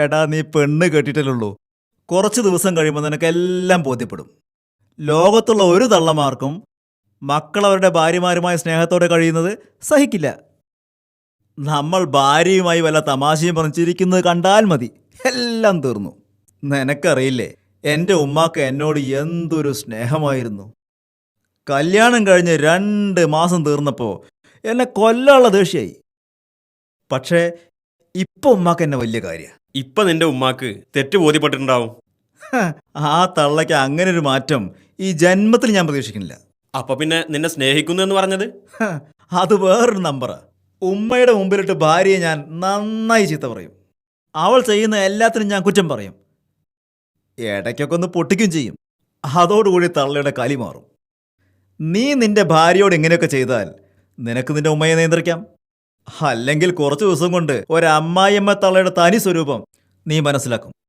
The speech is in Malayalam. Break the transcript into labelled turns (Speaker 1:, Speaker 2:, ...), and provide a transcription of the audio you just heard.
Speaker 1: എടാ നീ പെണ്ണ് കേട്ടിട്ടല്ലുള്ളൂ. കുറച്ച് ദിവസം കഴിയുമ്പോൾ നിനക്കെല്ലാം ബോധ്യപ്പെടും. ലോകത്തുള്ള ഒരു തള്ളമാർക്കും മക്കളവരുടെ ഭാര്യമാരുമായ സ്നേഹത്തോടെ കഴിയുന്നത് സഹിക്കില്ല. നമ്മൾ ഭാര്യയുമായി വല്ല തമാശയും പറഞ്ഞിരിക്കുന്നത് കണ്ടാൽ മതി, എല്ലാം തീർന്നു. നിനക്കറിയില്ലേ, എൻ്റെ ഉമ്മാക്ക് എന്നോട് എന്തൊരു സ്നേഹമായിരുന്നു. കല്യാണം കഴിഞ്ഞ് 2 മാസം തീർന്നപ്പോൾ എന്നെ കൊല്ലാനുള്ള ദേഷ്യമായി. പക്ഷേ ഇപ്പൊ ഉമ്മാക്ക് എന്നെ വലിയ കാര്യ.
Speaker 2: ഇപ്പൊ നിന്റെ ഉമ്മാക്ക് തെറ്റ് ബോധ്യപ്പെട്ടിട്ടുണ്ടാവും.
Speaker 1: ആ തള്ളയ്ക്ക് അങ്ങനെ ഒരു മാറ്റം ഈ ജന്മത്തിൽ ഞാൻ പ്രതീക്ഷിക്കുന്നില്ല.
Speaker 2: അപ്പൊ പിന്നെ നിന്നെ സ്നേഹിക്കുന്നു എന്ന് പറഞ്ഞത്?
Speaker 1: അത് വേറൊരു നമ്പറാ. ഉമ്മയുടെ മുമ്പിലിട്ട് ഭാര്യയെ ഞാൻ നന്നായി ചീത്ത പറയും. അവൾ ചെയ്യുന്ന എല്ലാത്തിനും ഞാൻ കുറ്റം പറയും. ഇടയ്ക്കൊക്കെ ഒന്ന് പൊട്ടിക്കും ചെയ്യും. അതോടുകൂടി തള്ളയുടെ കലി മാറും. നീ നിന്റെ ഭാര്യയോട് ഇങ്ങനെയൊക്കെ ചെയ്താൽ നിനക്ക് നിന്റെ ഉമ്മയെ നിയന്ത്രിക്കാം. അല്ലെങ്കിൽ കുറച്ച് ദിവസം കൊണ്ട് ഒരമ്മായിയമ്മ തള്ളയുടെ തനി സ്വരൂപം നീ മനസ്സിലാക്കും.